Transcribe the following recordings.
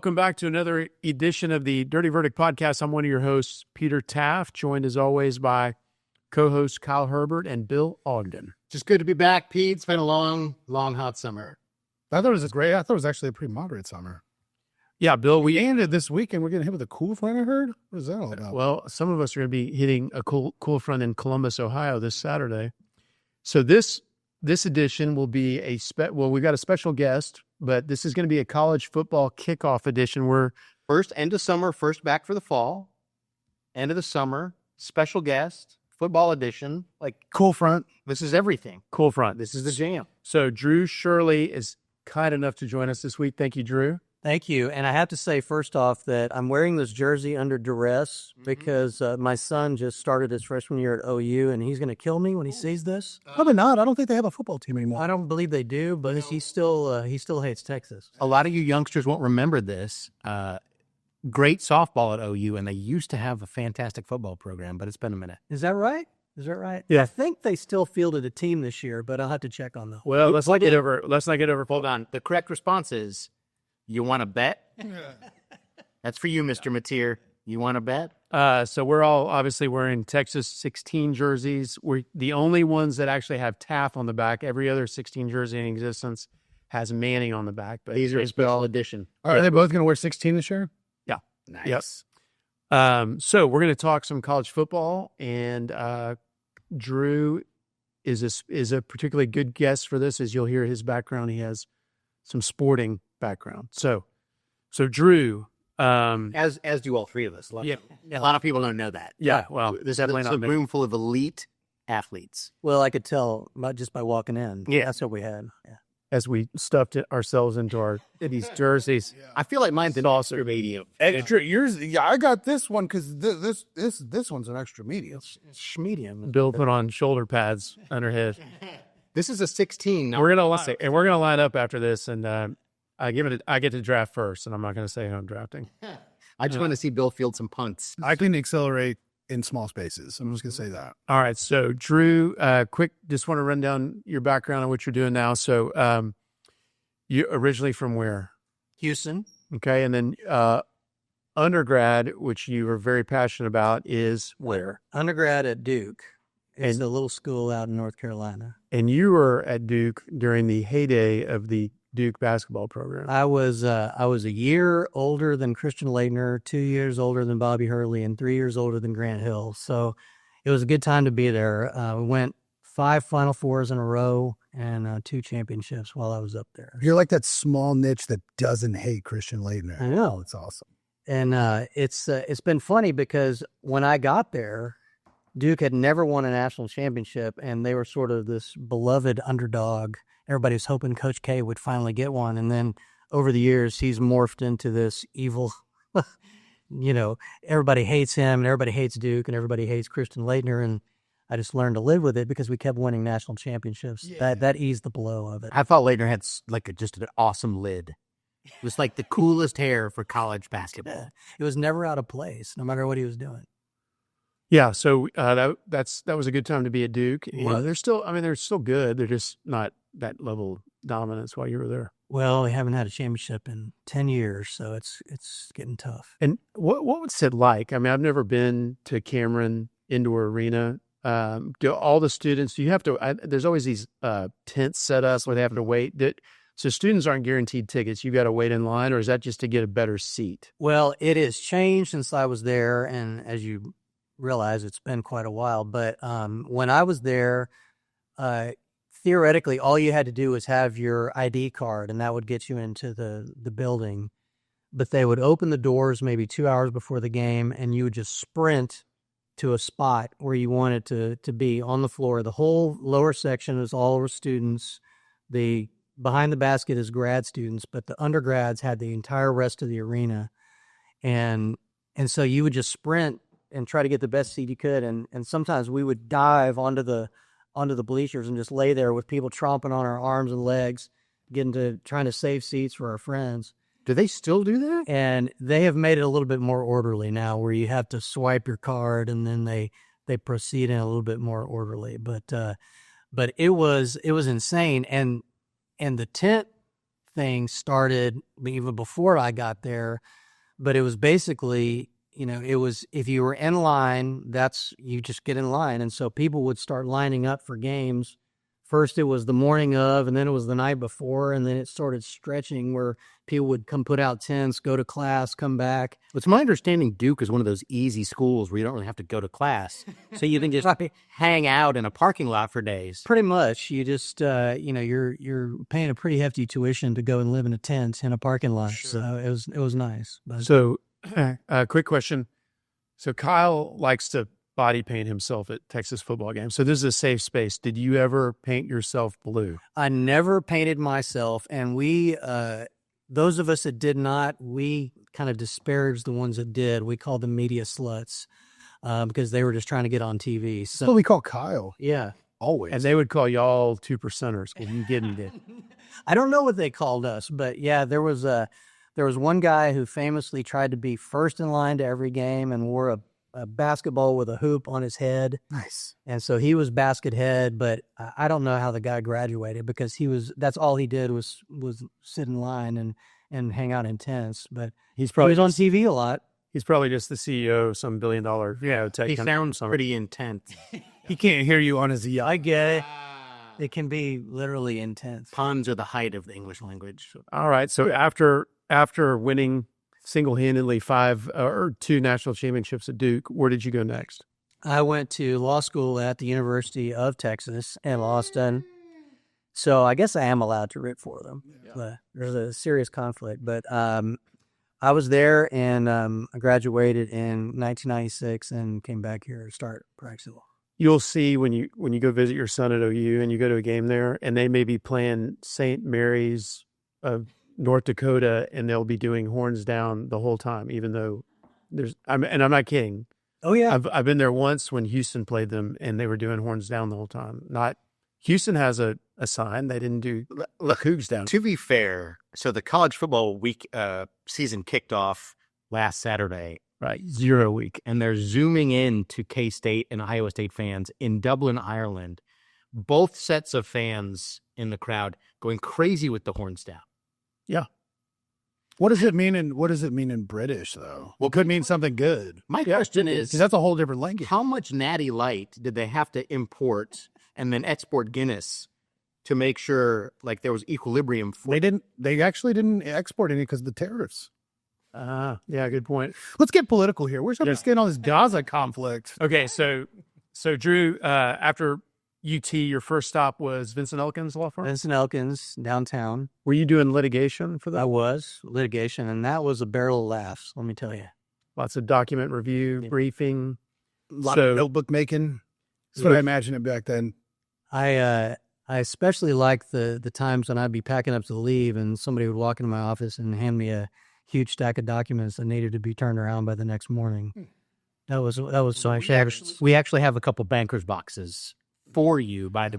welcome back to another edition of the Dirty Verdict Podcast. I'm one of your hosts, Peter Taaffe, joined as always by co-hosts Kyle Herbert and Bill Ogden. Just good to be back, Pete. It's been a long, hot summer. I thought it was great. I thought it was actually a pretty moderate summer. Yeah, Bill, we ended this weekend. We're getting hit with a cool front, I heard. What is that all about? Well, some of us are going to be hitting a cool front in Columbus, Ohio this Saturday. So this edition will be we've got a special guest, but this is going to be a college football kickoff edition. We're first end of summer, first back for the fall, end of the summer, special guest, football edition. Like cool front. This is everything. Cool front. This is the jam. So Drew Shirley is kind enough to join us this week. Thank you, Drew. Thank you. And I have to say, first off, that I'm wearing this jersey under duress because my son just started his freshman year at OU, and he's going to kill me when he sees this. Probably not. I don't think they have a football team anymore. I don't believe they do, but he still hates Texas. A lot of you youngsters won't remember this. Great softball at OU, and they used to have a fantastic football program, but it's been a minute. Is that right? Is that right? Yeah. I think they still fielded a team this year, but I'll have to check on that. Well, let's not get over. Hold on. The correct response is, you want to bet? That's for you, Mr. Mateer. You want to bet? So we're all obviously wearing Texas 16 jerseys. We're the only ones that actually have Taaffe on the back. Every other 16 jersey in existence has Manning on the back. But these are a special edition. Are they both going to wear 16 this year? Yeah. Nice. Yep. So we're going to talk some college football, and Drew is a particularly good guest for this. As you'll hear his background, he has some sporting background. So Drew, as do all three of us. A lot of people don't know that. Yeah, well, this is a room full of elite athletes. Well, I could tell just by walking in. Yeah, that's what we had. Yeah. As we stuffed ourselves into these jerseys. Yeah. I feel like mine's an extra medium. Extra yours? Yeah, I got this one because this one's an extra medium. It's medium. Bill put on shoulder pads under his. This is a 16. We're gonna line up after this, and I get to draft first, and I'm not gonna say who I'm drafting. I just want to see Bill field some punts. I can accelerate in small spaces. I'm just gonna say that. All right, so Drew, just want to run down your background and what you're doing now. So, you originally from where? Houston. Okay, and then undergrad, which you were very passionate about, is where? Undergrad at Duke. It's a little school out in North Carolina. And you were at Duke during the heyday of the Duke basketball program. I was a year older than Christian Laettner, 2 years older than Bobby Hurley, and 3 years older than Grant Hill. So it was a good time to be there. We went 5 Final Fours in a row and 2 championships while I was up there. You're like that small niche that doesn't hate Christian Laettner. I know. It's awesome. And it's been funny because when I got there, Duke had never won a national championship, and they were sort of this beloved underdog. Everybody was hoping Coach K would finally get one. And then over the years, he's morphed into this evil, everybody hates him, and everybody hates Duke, and everybody hates Christian Laettner. And I just learned to live with it because we kept winning national championships. Yeah. That eased the blow of it. I thought Laettner had just an awesome lid. It was like the coolest hair for college basketball. It was never out of place, no matter what he was doing. Yeah, so that was a good time to be at Duke. They're still good. They're just not that level of dominance while you were there. Well, we haven't had a championship in 10 years, so it's getting tough. And what was it like? I mean, I've never been to Cameron Indoor Arena. Do all the students? Do you have to? There's always these tents set up where they have to wait. So students aren't guaranteed tickets. You got to wait in line, or is that just to get a better seat? Well, it has changed since I was there, and as you realize, it's been quite a while. But when I was there, theoretically, all you had to do was have your ID card, and that would get you into the building. But they would open the doors maybe 2 hours before the game, and you would just sprint to a spot where you wanted to be on the floor. The whole lower section is all students. The behind the basket is grad students, but the undergrads had the entire rest of the arena. And so you would just sprint and try to get the best seat you could. And sometimes we would dive onto the bleachers and just lay there with people tromping on our arms and legs, trying to save seats for our friends. Do they still do that? And they have made it a little bit more orderly now, where you have to swipe your card and then they proceed in a little bit more orderly. But it was insane. And the tent thing started even before I got there, but it was basically, it was, if you were in line, you just get in line. And so people would start lining up for games. First it was the morning of, and then it was the night before, and then it started stretching where people would come put out tents, go to class, come back. It's my understanding Duke is one of those easy schools where you don't really have to go to class. So you can just hang out in a parking lot for days. Pretty much. You just, you're paying a pretty hefty tuition to go and live in a tent in a parking lot. Sure. So it was nice. But. So, quick question. So Kyle likes to body paint himself at Texas football games. So this is a safe space. Did you ever paint yourself blue? I never painted myself. And we, those of us that did not, we kind of disparaged the ones that did. We called them media sluts because they were just trying to get on TV. So That's what we call Kyle. Yeah. Always. And they would call y'all 2%ers when you didn't did. I don't know what they called us, but yeah, there was one guy who famously tried to be first in line to every game and wore a basketball with a hoop on his head. Nice. And so he was basket head, but I don't know how the guy graduated because that's all he did was sit in line and hang out in tents. But he was on TV a lot. He's probably just the CEO of some $1 billion, tech. He sounds pretty intense. He can't hear you on his yacht. I get it. It can be literally intense. Puns are the height of the English language. All right. So after winning single-handedly 2 national championships at Duke, where did you go next? I went to law school at the University of Texas in Austin. So I guess I am allowed to root for them. Yeah. But there's a serious conflict. But I was there and I graduated in 1996 and came back here to start practicing law. You'll see when you go visit your son at OU and you go to a game there, and they may be playing St. Mary's of North Dakota, and they'll be doing horns down the whole time, even though I'm not kidding. Oh yeah, I've been there once when Houston played them, and they were doing horns down the whole time. Not Houston has a sign. They didn't do Cougs down. To be fair, so the college football week season kicked off last Saturday. Right, 0 week. And they're zooming in to K-State and Iowa State fans in Dublin, Ireland. Both sets of fans in the crowd going crazy with the horns down. Yeah. What does it mean in British though? Well, it could mean something good. My question is, 'cause that's a whole different language. How much Natty Light did they have to import and then export Guinness to make sure like there was equilibrium? They actually didn't export any because of the tariffs. Yeah, good point. Let's get political here. We're just getting on this Gaza conflict. Okay, so Drew, after UT, your first stop was Vincent Elkins Law Firm? Vincent Elkins, downtown. Were you doing litigation for that? I was, litigation, and that was a barrel of laughs, let me tell you. Lots of document review, briefing. A lot of notebook making. That's what I imagined it back then. I especially liked the times when I'd be packing up to leave and somebody would walk into my office and hand me a huge stack of documents that needed to be turned around by the next morning. That was so we actually have a couple bankers boxes for you by the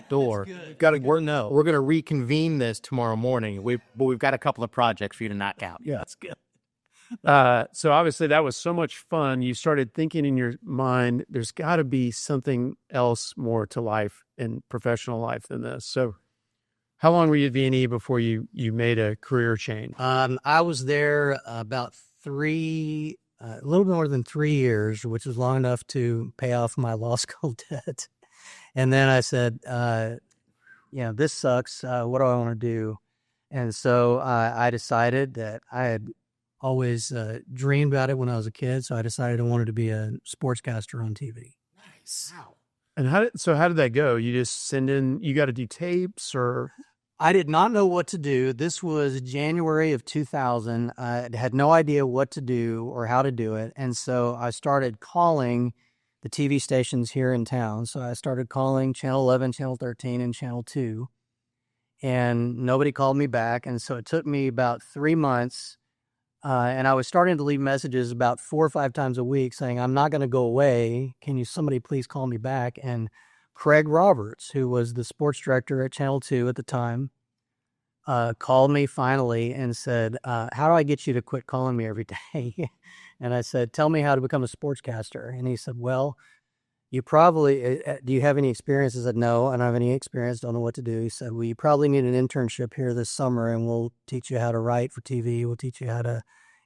door. We're going to reconvene this tomorrow morning. We've got a couple of projects for you to knock out. Yeah, that's good. So obviously that was so much fun. You started thinking in your mind, there's got to be something else more to life and professional life than this. So how long were you at V&E before you made a career change? I was there about a little more than 3 years, which was long enough to pay off my law school debt. And then I said, this sucks. What do I want to do? And so I decided that I had always dreamed about it when I was a kid. So I decided I wanted to be a sportscaster on TV. Nice. Wow. And how did that go? You just you got to do tapes or? I did not know what to do. This was January of 2000. I had no idea what to do or how to do it. And so I started calling the TV stations here in town. So I started calling Channel 11, Channel 13, and Channel 2. And nobody called me back. And so it took me about 3 months. And I was starting to leave messages about 4 or 5 times a week saying, I'm not going to go away. Can somebody please call me back? And Craig Roberts, who was the sports director at Channel 2 at the time, called me finally and said, how do I get you to quit calling me every day? And I said, tell me how to become a sportscaster. And he said, well, you probably, do you have any experience? I said, no, I don't have any experience. Don't know what to do. He said, well, you probably need an internship here this summer, and we'll teach you how to write for TV. We'll teach you how to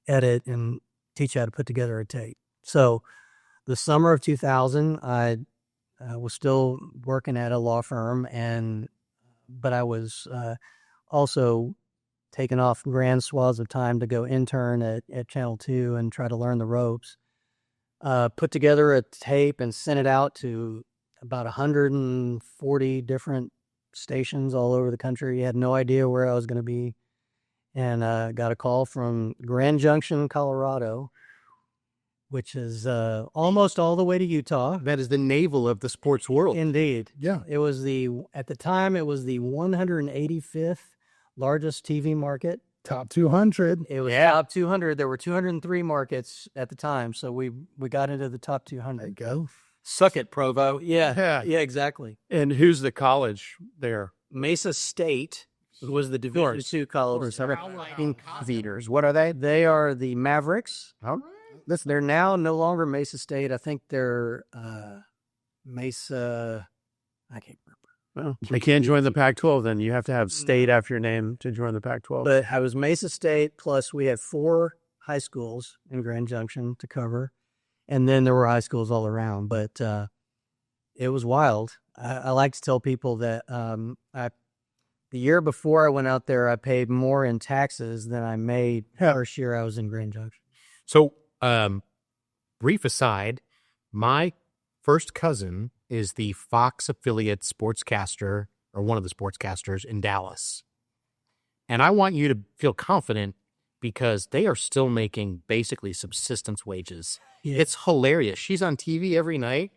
edit and teach you how to put together a tape. So the summer of 2000, I was still working at a law firm, but I was also taking off grand swaths of time to go intern at Channel 2 and try to learn the ropes. Put together a tape and sent it out to about 140 different stations all over the country. Had no idea where I was going to be. And got a call from Grand Junction, Colorado, which is almost all the way to Utah. That is the navel of the sports world. Indeed. Yeah. It was at the time, it was the 185th largest TV market. Top 200. It was top 200. There were 203 markets at the time, so we got into the top 200. There you go. Suck it, Provo. Yeah, exactly. And who's the college there? Mesa State was the Division II college. Theaters. What are they? They are the Mavericks. Oh. They're now no longer Mesa State. I think they're Mesa. I can't remember. Well, you can't join the Pac-12 then. You have to have state after your name to join the Pac-12. But I was Mesa State, plus we had 4 high schools in Grand Junction to cover. And then there were high schools all around. But it was wild. I like to tell people that the year before I went out there, I paid more in taxes than I made the first year I was in Grand Junction. So, brief aside, my first cousin is the Fox affiliate sportscaster, or one of the sportscasters in Dallas. And I want you to feel confident because they are still making basically subsistence wages. Yeah. It's hilarious. She's on TV every night.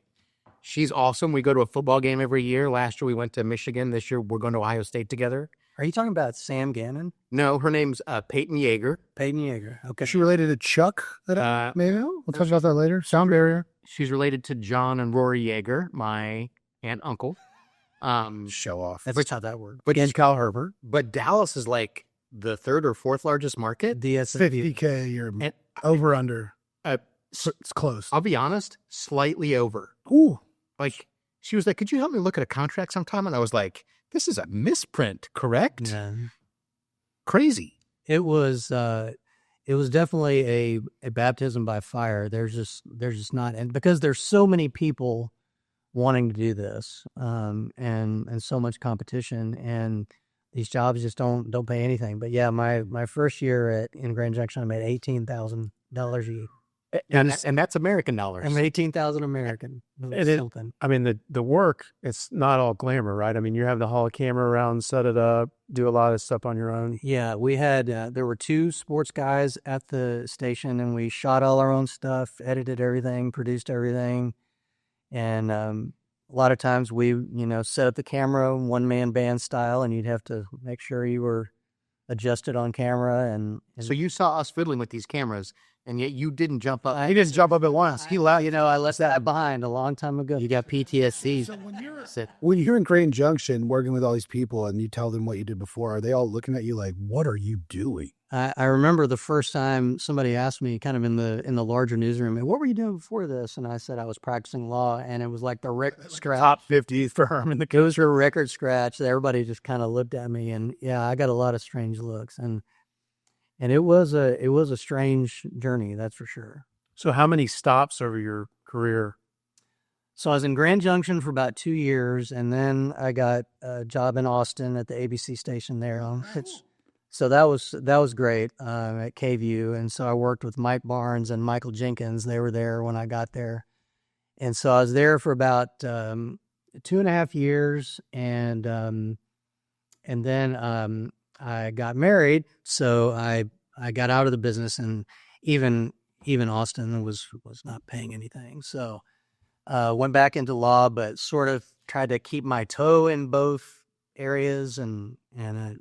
She's awesome. We go to a football game every year. Last year we went to Michigan. This year we're going to Ohio State together. Are you talking about Sam Gannon? No, her name's Peyton Yeager. Peyton Yeager. Okay. Is she related to Chuck? Maybe we'll talk about that later. Sound barrier. She's related to John and Rory Yeager, my aunt uncle. Show off. That's not that word. But Kyle Herbert. But Dallas is like the 3rd or 4th largest market. DSW. 50K or And- over under. Uh, It's close. I'll be honest, slightly over. Ooh. Like, she was like, could you help me look at a contract sometime? And I was like, this is a misprint, correct? Yeah. Crazy. It was definitely a baptism by fire. There's just not, and because there's so many people wanting to do this, and so much competition, and these jobs just don't pay anything. But yeah, my first year in Grand Junction, I made $18,000 a year. And that's American dollars. I made $18,000 American. Something. I mean, the work, it's not all glamour, right? I mean, you have to haul a camera around, set it up, do a lot of stuff on your own. Yeah, we had, there were 2 sports guys at the station, and we shot all our own stuff, edited everything, produced everything. And a lot of times we, set up the camera one-man band style, and you'd have to make sure you were adjusted on camera. And So you saw us fiddling with these cameras, and yet you didn't jump up. He didn't jump up at once. I left that behind a long time ago. You got PTSD. When you're in Grand Junction working with all these people and you tell them what you did before, are they all looking at you like, what are you doing? I remember the first time somebody asked me, kind of in the larger newsroom, what were you doing before this? And I said I was practicing law, and it was like the record scratch. Top 50 firm in the It was a record scratch. Everybody just kind of looked at me, and yeah, I got a lot of strange looks, and it was a strange journey, that's for sure. So how many stops over your career? So I was in Grand Junction for about 2 years, and then I got a job in Austin at the ABC station there. So that was great at KVU, and so I worked with Mike Barnes and Michael Jenkins. They were there when I got there, and so I was there for about 2.5 years, and then I got married, so I got out of the business, and even Austin was not paying anything, so went back into law, but sort of tried to keep my toe in both areas, and it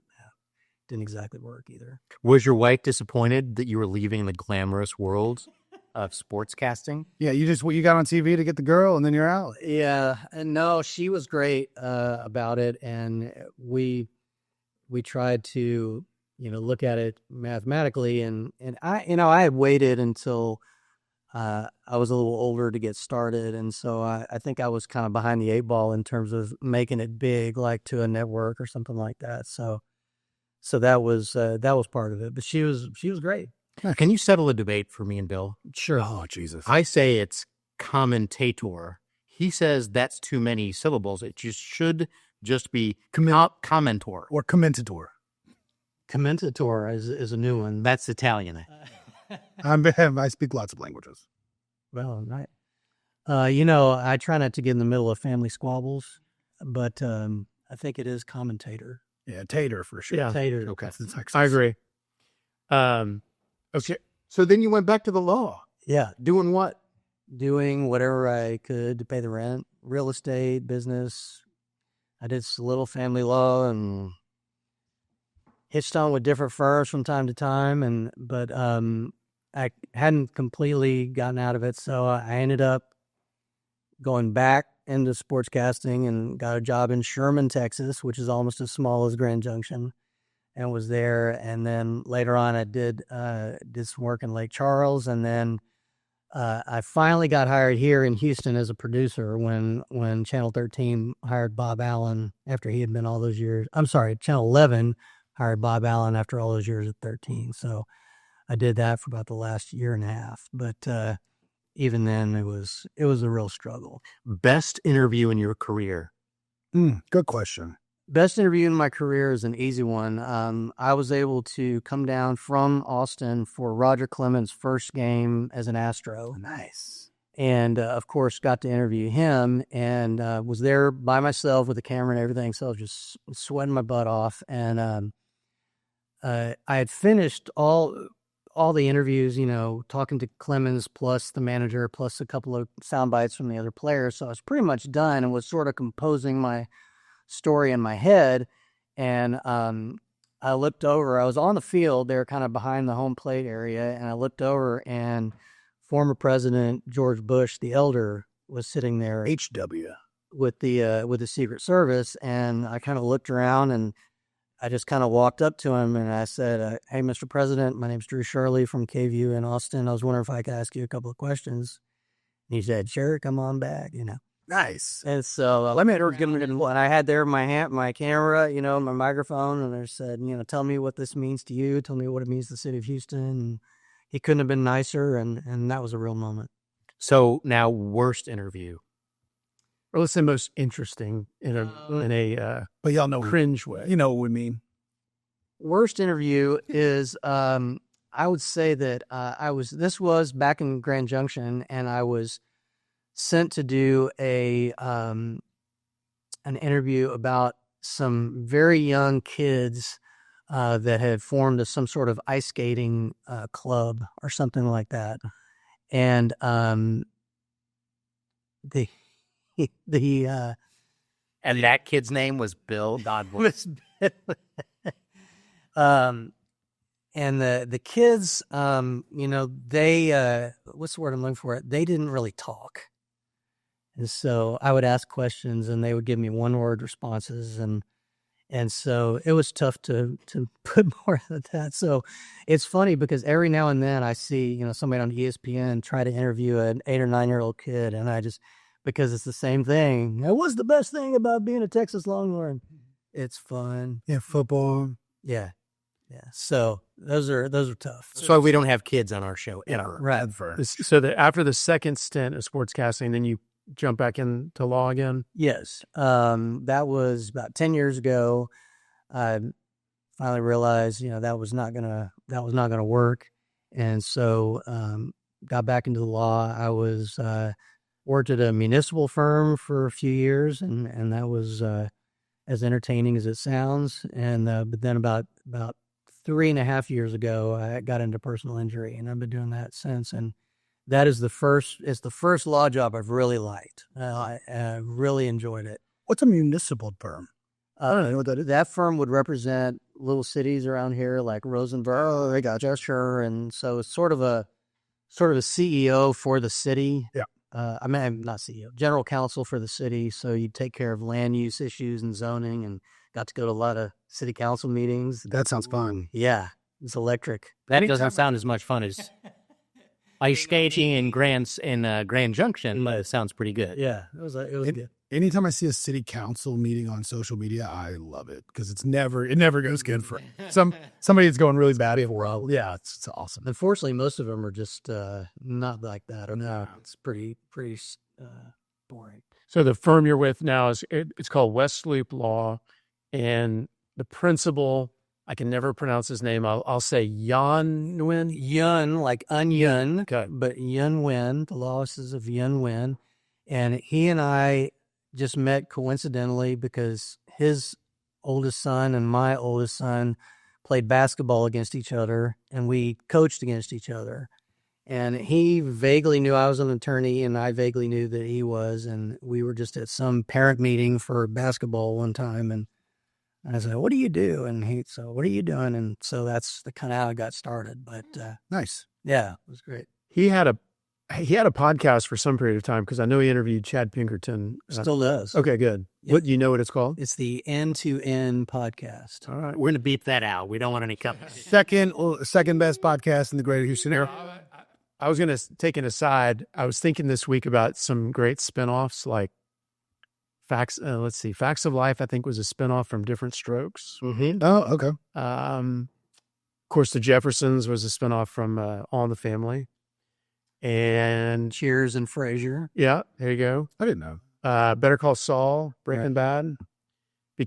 didn't exactly work either. Was your wife disappointed that you were leaving the glamorous world of sportscasting? Yeah, you got on TV to get the girl and then you're out. Yeah, and no, she was great about it, and we tried to look at it mathematically, and I had waited until I was a little older to get started, and so I think I was kind of behind the 8 ball in terms of making it big, like to a network or something like that. So that was part of it. But she was great. Can you settle a debate for me and Bill? Sure. Oh, Jesus. I say it's commentator. He says that's too many syllables. It should just be commentor. Or commentator. Commentator is a new one. That's Italian. I speak lots of languages. Well, right. I try not to get in the middle of family squabbles, but I think it is commentator. Yeah, tater for sure. Yeah. Tater. Okay. That's in Texas. I agree. Okay. So then you went back to the law. Yeah. Doing what? Doing whatever I could to pay the rent, real estate, business. I did a little family law and hitched on with different firms from time to time, but I hadn't completely gotten out of it, so I ended up going back into sportscasting and got a job in Sherman, Texas, which is almost as small as Grand Junction, and was there. And then later on, I did some work in Lake Charles, and then I finally got hired here in Houston as a producer when Channel 13 hired Bob Allen after he had been all those years. I'm sorry, Channel 11 hired Bob Allen after all those years at 13. So I did that for about the last year and a half. But even then, it was a real struggle. Best interview in your career? Good question. Best interview in my career is an easy one. I was able to come down from Austin for Roger Clemens' first game as an Astro. Nice. And, of course, got to interview him and was there by myself with the camera and everything. So I was just sweating my butt off. And I had finished all the interviews, talking to Clemens plus the manager plus a couple of sound bites from the other players. So I was pretty much done and was sort of composing my story in my head. And I looked over. I was on the field. They were kind of behind the home plate area. And I looked over, and former President George Bush, the elder, was sitting there HW with the Secret Service. And I kind of looked around, and I just kind of walked up to him and I said, "Hey, Mr. President, my name's Drew Shirley from KVU in Austin. I was wondering if I could ask you a couple of questions." And he said, "Sure, come on back." Nice. And so let me and I had there my camera, my microphone, and I said, "Tell me what this means to you. Tell me what it means to the city of Houston." And he couldn't have been nicer, and that was a real moment. So now, worst interview? Or let's say most interesting in a But y'all know cringe way. You know what we mean. Worst interview is I would say that this was back in Grand Junction, and I was sent to do an interview about some very young kids that had formed some sort of ice skating club or something like that. And And that kid's name was Bill. God bless. And the kids, they what's the word I'm looking for? They didn't really talk. And so I would ask questions and they would give me one-word responses. And so it was tough to put more of that. So it's funny because every now and then I see, somebody on ESPN try to interview an 8 or 9-year-old kid. And I just, because it's the same thing. What's the best thing about being a Texas Longhorn? It's fun. Yeah, football. Yeah. Yeah. So those are tough. That's why we don't have kids on our show ever. Right. Ever. So that after the second stint of sportscasting, then you jump back into law again? Yes. That was about 10 years ago. I finally realized, that was not gonna work. And so, got back into the law. I was, worked at a municipal firm for a few years and that was, as entertaining as it sounds. And, but then about 3.5 years ago, I got into personal injury and I've been doing that since. And that is it's the first law job I've really liked. I really enjoyed it. What's a municipal firm? I don't know what that is. That firm would represent little cities around here like Rosenberg, I got Cheshire, and so it's sort of a CEO for the city. Yeah. I'm not CEO, general counsel for the city. So you take care of land use issues and zoning, and got to go to a lot of city council meetings. That sounds fun. Yeah, it's electric. That doesn't sound as much fun as ice skating in Grand Junction sounds pretty good. Yeah, it was good. Anytime I see a city council meeting on social media, I love it because it never goes good for somebody that's going really bad. Yeah, it's awesome. Unfortunately, most of them are just not like that. No, it's pretty boring. So the firm you're with now it's called West Loop Law, and the principal, I can never pronounce his name. I'll say Yun, like onion, okay, but Yun Wen, the law offices of Yun Wen, and he and I just met coincidentally because his oldest son and my oldest son played basketball against each other, and we coached against each other. And he vaguely knew I was an attorney, and I vaguely knew that he was. And we were just at some parent meeting for basketball one time, and I said, "What do you do?" And he said, "What are you doing?" And so that's the kind of how I got started. But nice, yeah, it was great. He had a podcast for some period of time because I know he interviewed Chad Pinkerton. Still does. Okay, good. Yeah. What, you know what it's called? It's the End to End podcast. All right. We're going to beep that out. We don't want any company. Second best podcast in the greater Houston area. I was going to take an aside. I was thinking this week about some great spinoffs like Facts. Let's see. Facts of Life, I think, was a spinoff from Different Strokes. Mm-hmm. Oh, okay. Of course, The Jeffersons was a spinoff from All in the Family. And Cheers and Frasier. Yeah, there you go. I didn't know. Better Call Saul, Breaking Bad.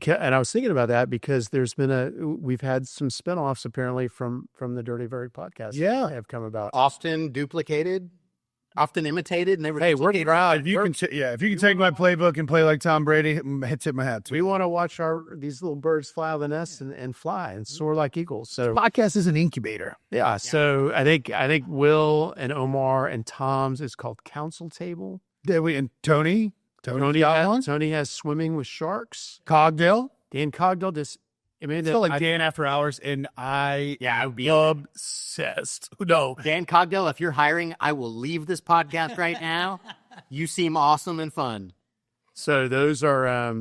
And I was thinking about that because we've had some spinoffs apparently from the Dirty Bird podcast. Yeah, have come about. Often duplicated, often imitated. Never. Hey, we're proud. If you can take my playbook and play like Tom Brady, tip my hat to we want to watch these little birds fly out of the nest and fly and soar like eagles. So podcast is an incubator. Yeah. So I think Will and Omar and Tom's is called Council Table. And Tony has Swimming with Sharks. Cogdale. Dan Cogdale just. I mean, Dan After Hours, and I would be obsessed. No, Dan Cogdale, if you're hiring, I will leave this podcast right now. You seem awesome and fun. So those are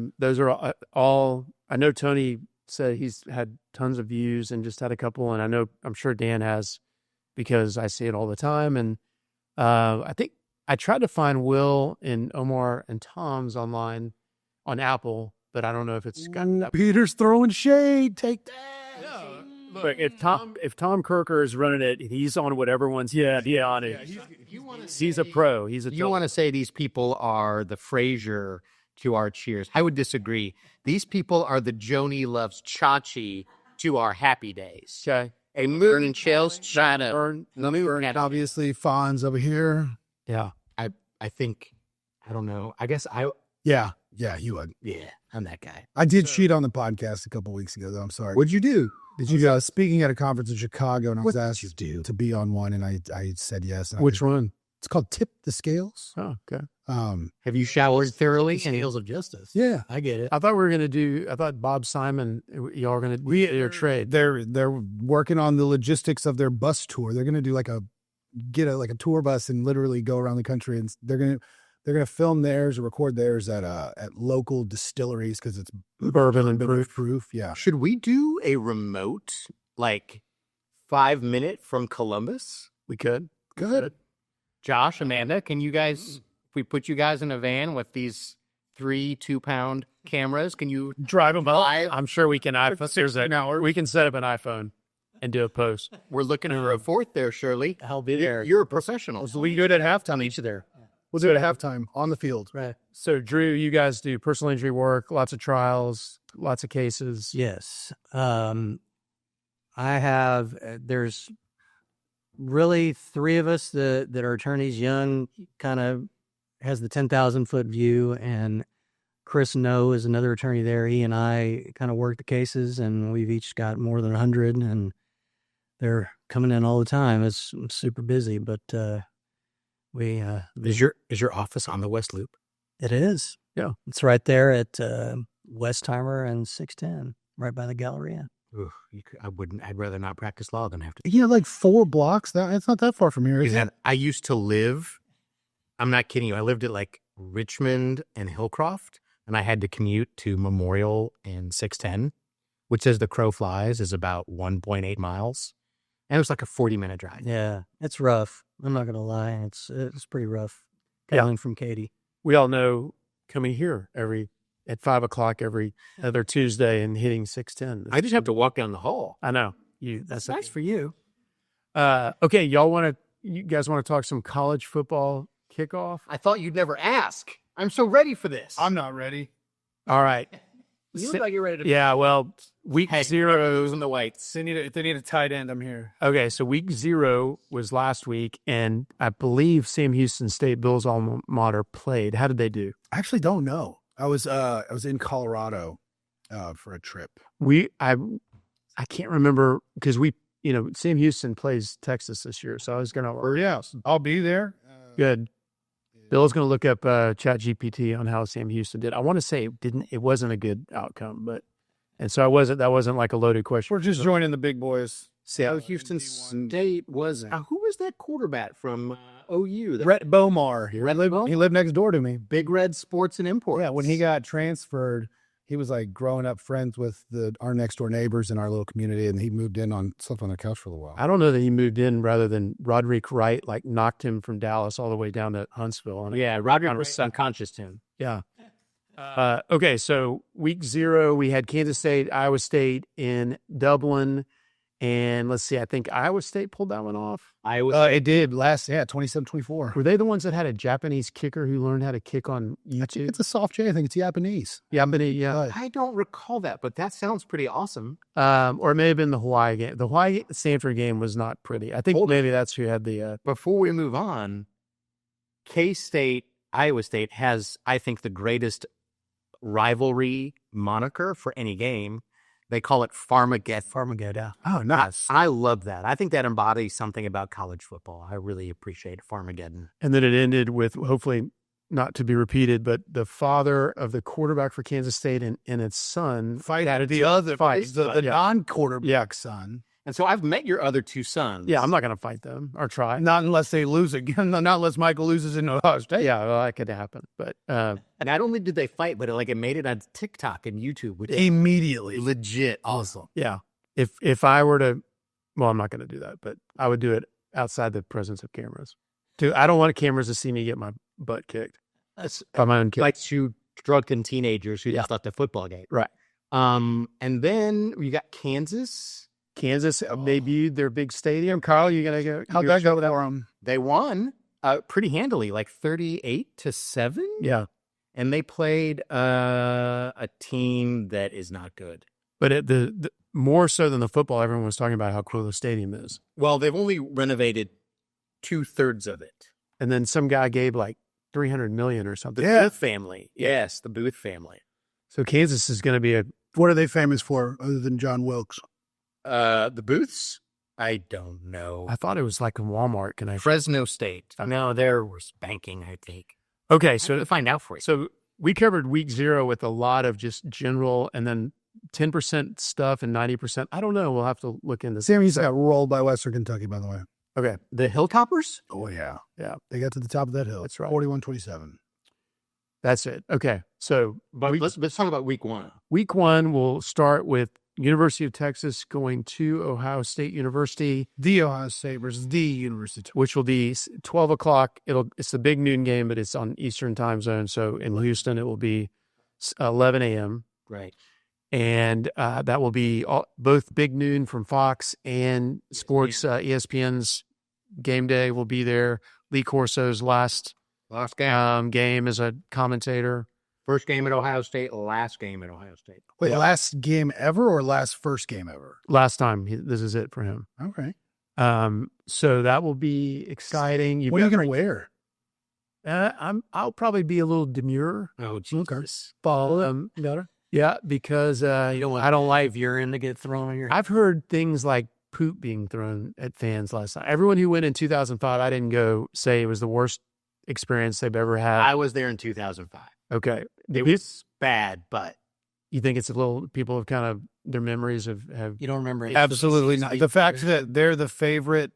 all. I know Tony said he's had tons of views and just had a couple, and I'm sure Dan has because I see it all the time. And I think I tried to find Will and Omar and Tom's online on Apple. But I don't know if it's got Peter's throwing shade. Take that. No, look, if Tom Kirker is running it, he's on whatever one's on it. He's a pro. You want to say these people are the Frasier to our Cheers? I would disagree. These people are the Joni Loves Chachi to our Happy Days. Okay. A moon and chills trying to burn. Obviously, Fonz over here. Yeah. I think I don't know. I guess I. Yeah, you would. Yeah, I'm that guy. I did cheat on the podcast a couple weeks ago, though. I'm sorry. What'd you do? Did you speaking at a conference in Chicago, and I was asked to be on one, and I said yes. Which one? It's called Tip the Scales. Oh, okay. Have you showered thoroughly? Scales of Justice. Yeah, I get it. I thought we were going to do. I thought Bob Simon, y'all are going to do your trade. They're working on the logistics of their bus tour. They're going to do get a tour bus and literally go around the country, and they're going to film theirs or record theirs at local distilleries because it's bourbon and proof. Yeah. Should we do a remote 5-minute from Columbus? We could. Good. Josh, Amanda, can you guys? If we put you guys in a van with these 3 2-pound cameras, can you drive them up? I'm sure we can. We can set up an iPhone and do a post. We're looking for a fourth there, Shirley. I'll be there. You're a professional. So we do it at halftime each there. We'll do it at halftime on the field. Right. So, Drew, you guys do personal injury work, lots of trials, lots of cases. Yes. There's really 3 of us that are attorneys. Young kind of has the 10,000-foot view, and Chris No is another attorney there. He and I kind of work the cases, and we've each got more than 100, and they're coming in all the time. It's super busy, but Is your office on the West Loop? It is. Yeah. It's right there at Westheimer and 610, right by the Galleria. Ooh, I'd rather not practice law than have to. Yeah, 4 blocks. It's not that far from here, is it? I used to live, I'm not kidding you, I lived at Richmond and Hillcroft, and I had to commute to Memorial and 610, which as the crow flies is about 1.8 miles. And it was like a 40-minute drive. Yeah, it's rough. I'm not gonna lie, it's pretty rough Yeah. coming from Katy. We all know coming here at 5 o'clock every other Tuesday and hitting 610. I just have to walk down the hall. I know That's nice for you. Okay, you guys want to talk some college football kickoff? I thought you'd never ask. I'm so ready for this. I'm not ready. All right. You look like you're ready to. Yeah, well, week zero. Zeros and the whites. If they need a tight end, I'm here. Okay, so week 0 was last week, and I believe Sam Houston State, Bill's alma mater, played. How did they do? I actually don't know. I was in Colorado for a trip. I can't remember because Sam Houston plays Texas this year, so I was gonna. Yes, I'll be there. Good. Bill's going to look up ChatGPT on how Sam Houston did. I want to say it wasn't a good outcome, and so that wasn't like a loaded question. We're just joining the big boys. So Houston State wasn't. Who was that quarterback from OU? Rhett Bomar. He lived next door to me. Big Red Sports and Imports. Yeah, when he got transferred, he was like growing up friends with our next door neighbors in our little community, and he moved in slept on the couch for a little while. I don't know that he moved in rather than Roderick Wright knocked him from Dallas all the way down to Huntsville. Yeah, Roderick was unconscious to him. Yeah. Okay, so week 0, we had Kansas State, Iowa State in Dublin. And let's see, I think Iowa State pulled that one off. It did 27-24. Were they the ones that had a Japanese kicker who learned how to kick on YouTube? It's a soft J. I think it's Japanese. Japanese, yeah. I don't recall that, but that sounds pretty awesome. Or it may have been the Hawaii game. The Hawaii Stanford game was not pretty. I think maybe that's who had the. Before we move on, K-State, Iowa State has, I think, the greatest rivalry moniker for any game. They call it Farmageddon. Oh, nice. I love that. I think that embodies something about college football. I really appreciate Farmageddon. And then it ended with, hopefully not to be repeated, but the father of the quarterback for Kansas State and its son Fight the non-quarterback son. And so I've met your other two sons. Yeah, I'm not going to fight them or try. Not unless they lose again. Not unless Michael loses in Ohio State. Yeah, well, that could happen. But not only did they fight, but it made it on TikTok and YouTube, which immediately is legit awesome. Yeah, if I were to, well, I'm not going to do that, but I would do it outside the presence of cameras. I don't want cameras to see me get my butt kicked by my own kids. Like 2 drunken teenagers who just left a football game, right? And then you got Kansas debuted their big stadium. Carl, you gonna go? How'd that go for them? They won pretty handily, like 38-7. Yeah, and they played a team that is not good. But the more so than the football, everyone was talking about how cool the stadium is. Well, they've only renovated 2/3 of it, and then some guy gave like $300 million or something. The Booth family, yes, the Booth family. So Kansas is going to be What are they famous for other than John Wilkes? The Booths? I don't know. I thought it was like a Walmart connection. Fresno State. No, there was banking, I think. Okay, so to find out for you. So we covered week 0 with a lot of just general, and then 10% stuff and 90%. I don't know. We'll have to look into. Sam Houston got rolled by Western Kentucky, by the way. Okay, the Hilltoppers. Oh yeah, yeah. They got to the top of that hill. That's right. 41-27. That's it. Okay, so but let's talk about week 1. Week 1 will start with University of Texas going to Ohio State University. The Ohio State versus the University, which will be 12 o'clock. It's the big noon game, but it's on Eastern time zone. So in Houston, it will be 11 a.m. Right. And that will be both big noon from Fox and Sports. ESPN's Game Day will be there. Lee Corso's last game as a commentator. First game at Ohio State, last game at Ohio State. Wait, last game ever or last first game ever? Last time. This is it for him. Okay. So that will be exciting. What are you going to wear? I'll probably be a little demure. Oh, Jesus. Yeah, because I don't like urine to get thrown on your head. I've heard things like poop being thrown at fans last night. Everyone who went in 2005, I didn't go say it was the worst experience they've ever had. I was there in 2005. Okay. It was bad, but you think it's a little, people have kind of, their memories have you don't remember it. Absolutely not. The fact that they're the favorite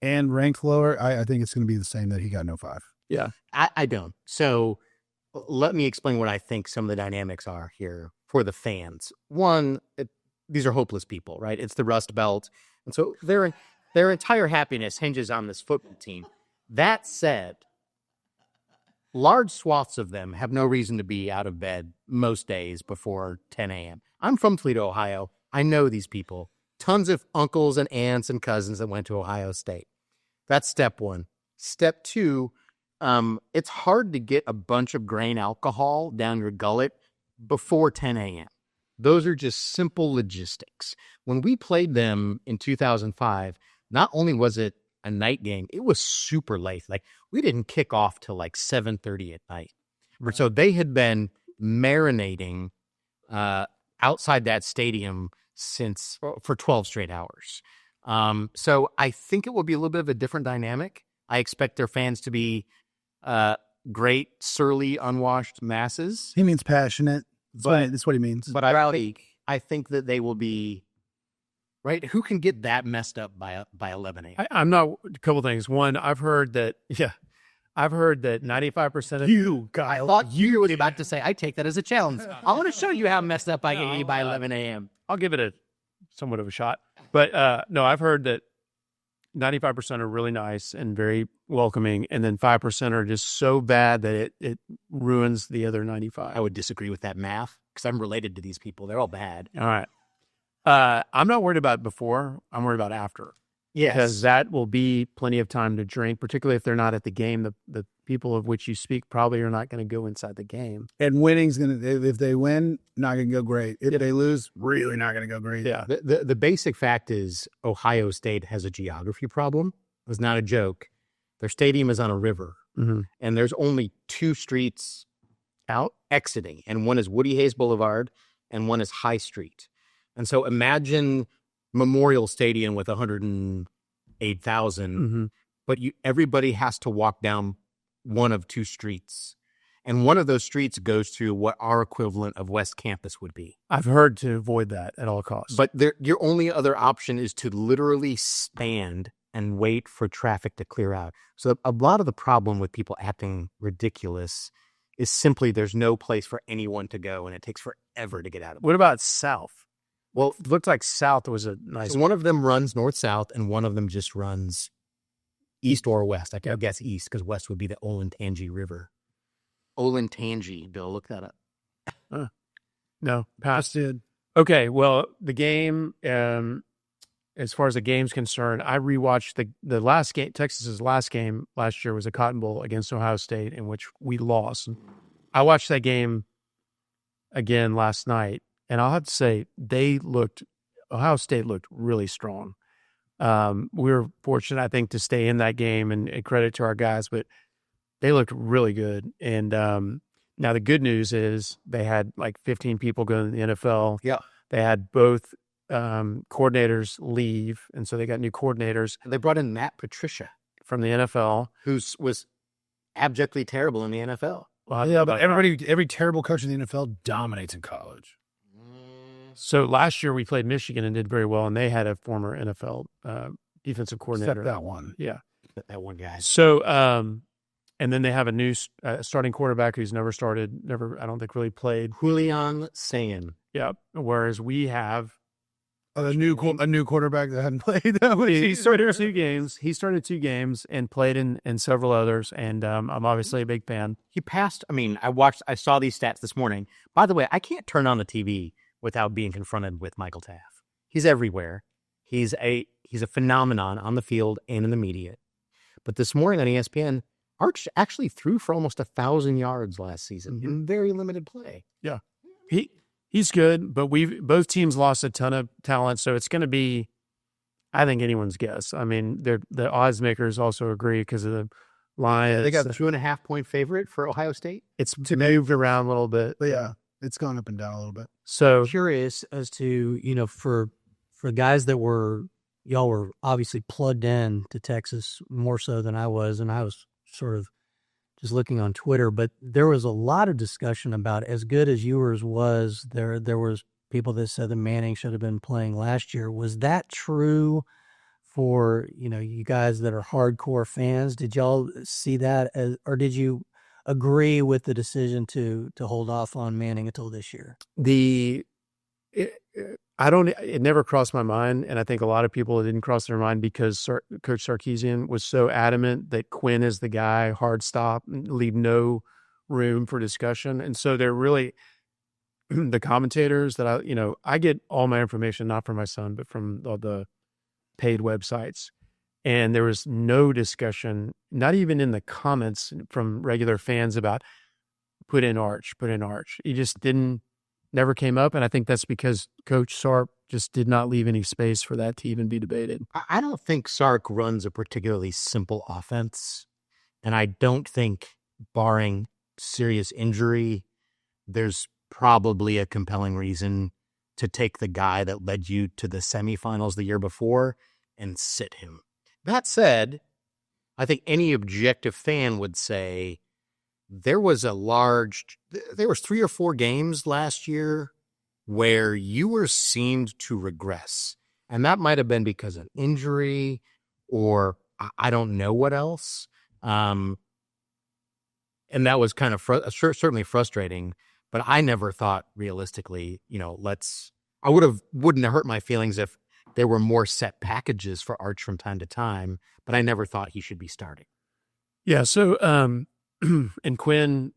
and ranked lower, I think it's going to be the same that he got no 5. Yeah. I don't. So let me explain what I think some of the dynamics are here for the fans. One, these are hopeless people, right? It's the Rust Belt. And so their entire happiness hinges on this football team. That said, large swaths of them have no reason to be out of bed most days before 10 a.m. I'm from Toledo, Ohio. I know these people. Tons of uncles and aunts and cousins that went to Ohio State. That's step one. Step two, it's hard to get a bunch of grain alcohol down your gullet before 10 a.m. Those are just simple logistics. When we played them in 2005, not only was it a night game, it was super late. Like, we didn't kick off till like 7:30 at night. So they had been marinating outside that stadium for 12 straight hours. So I think it will be a little bit of a different dynamic. I expect their fans to be great, surly, unwashed masses. He means passionate. That's what he means. But I think that they will be, right? Who can get that messed up by 11 a.m.? I'm not, a couple things. One, I've heard that 95% of You, Kyle. I thought you were about to say, I take that as a challenge. I want to show you how messed up I can get by 11 a.m. I'll give it somewhat of a shot. But no, I've heard that 95% are really nice and very welcoming, and then 5% are just so bad that it ruins the other 95. I would disagree with that math because I'm related to these people. They're all bad. All right. I'm not worried about before. I'm worried about after. Yes. Because that will be plenty of time to drink, particularly if they're not at the game. The people of which you speak probably are not going to go inside the game. And winning's going to, if they win, not going to go great. If they lose, really not going to go great. Yeah. The basic fact is Ohio State has a geography problem. It's not a joke. Their stadium is on a river, and there's only two streets out exiting, and one is Woody Hayes Boulevard, and one is High Street. And so imagine Memorial Stadium with 108,000, but everybody has to walk down one of two streets. And one of those streets goes through what our equivalent of West Campus would be. I've heard to avoid that at all costs. But your only other option is to literally stand and wait for traffic to clear out. So a lot of the problem with people acting ridiculous is simply there's no place for anyone to go, and it takes forever to get out of it. What about South? Well, It looked like South was a nice so one of them runs north-south, and one of them just runs east or west. I guess east, because west would be the Olentangy River. Olentangy, Bill, look that up. No, Pass did. Okay, well, the game, as far as the game's concerned, I rewatched the last game. Texas's last game last year was a Cotton Bowl against Ohio State, in which we lost. I watched that game again last night, and I'll have to say Ohio State looked really strong. We were fortunate, I think, to stay in that game, and credit to our guys, but they looked really good. And now the good news is they had like 15 people go to the NFL. Yeah. They had both coordinators leave, and so they got new coordinators. They brought in Matt Patricia from the NFL, who was abjectly terrible in the NFL. Well, yeah, but every terrible coach in the NFL dominates in college. So last year we played Michigan and did very well, and they had a former NFL defensive coordinator. Except that one. Yeah. That one guy. So, and then they have a new starting quarterback who's never, I don't think really played. Julian Sayin. Yeah. Whereas we have a new quarterback that hadn't played. He started 2 games. He started 2 games and played in several others. And I'm obviously a big fan. He passed. I saw these stats this morning. By the way, I can't turn on the TV without being confronted with Michael Taaffe. He's everywhere. He's a phenomenon on the field and in the media. But this morning on ESPN, Arch actually threw for almost 1,000 yards last season in very limited play. Yeah. He's good, but both teams lost a ton of talent, so it's going to be, I think, anyone's guess. I mean, the odds makers also agree because of the line. They got a 2.5-point favorite for Ohio State. It's moved around a little bit. But yeah, it's gone up and down a little bit. So Curious as to, for guys that y'all were obviously plugged in to Texas more so than I was, and I was sort of just looking on Twitter, but there was a lot of discussion about, as good as yours was, there was people that said that Manning should have been playing last year. Was that true for, you guys that are hardcore fans? Did y'all see that or did you agree with the decision to hold off on Manning until this year? It never crossed my mind. And I think a lot of people, it didn't cross their mind because Coach Sarkisian was so adamant that Quinn is the guy, hard stop, leave no room for discussion. And so they're really the commentators that I get all my information, not from my son, but from all the paid websites. And there was no discussion, not even in the comments from regular fans about put in Arch. He just never came up. And I think that's because Coach Sark just did not leave any space for that to even be debated. I don't think Sark runs a particularly simple offense. And I don't think, barring serious injury, there's probably a compelling reason to take the guy that led you to the semifinals the year before and sit him. That said, I think any objective fan would say there was 3 or 4 games last year where Ewers seemed to regress. And that might have been because of injury or I don't know what else. And that was kind of certainly frustrating, but I never thought realistically, I wouldn't have hurt my feelings if there were more set packages for Arch from time to time, but I never thought he should be starting. Yeah. So, and Quinn,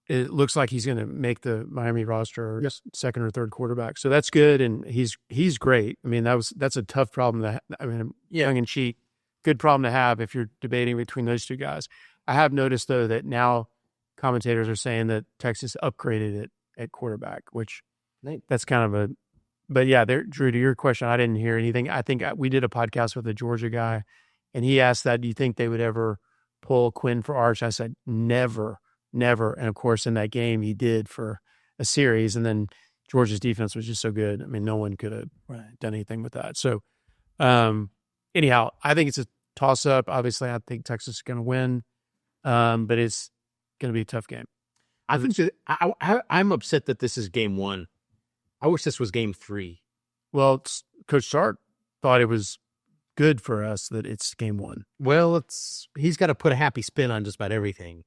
it looks like he's going to make the Miami roster, second or third quarterback. So that's good. And he's great. I mean, that's a tough problem young and cheek, good problem to have if you're debating between those two guys. I have noticed though that now commentators are saying that Texas upgraded it at quarterback, which that's kind of but yeah, Drew, to your question, I didn't hear anything. I think we did a podcast with a Georgia guy and he asked that, do you think they would ever pull Quinn for Arch? I said, never. And of course, in that game, he did for a series. And then Georgia's defense was just so good. I mean, no one could have done anything with that. So, anyhow, I think it's a toss-up. Obviously, I think Texas is going to win, but it's going to be a tough game. I think I'm upset that this is game 1. I wish this was game 3. Well, Coach Sark thought it was good for us that it's game 1. Well, he's got to put a happy spin on just about everything.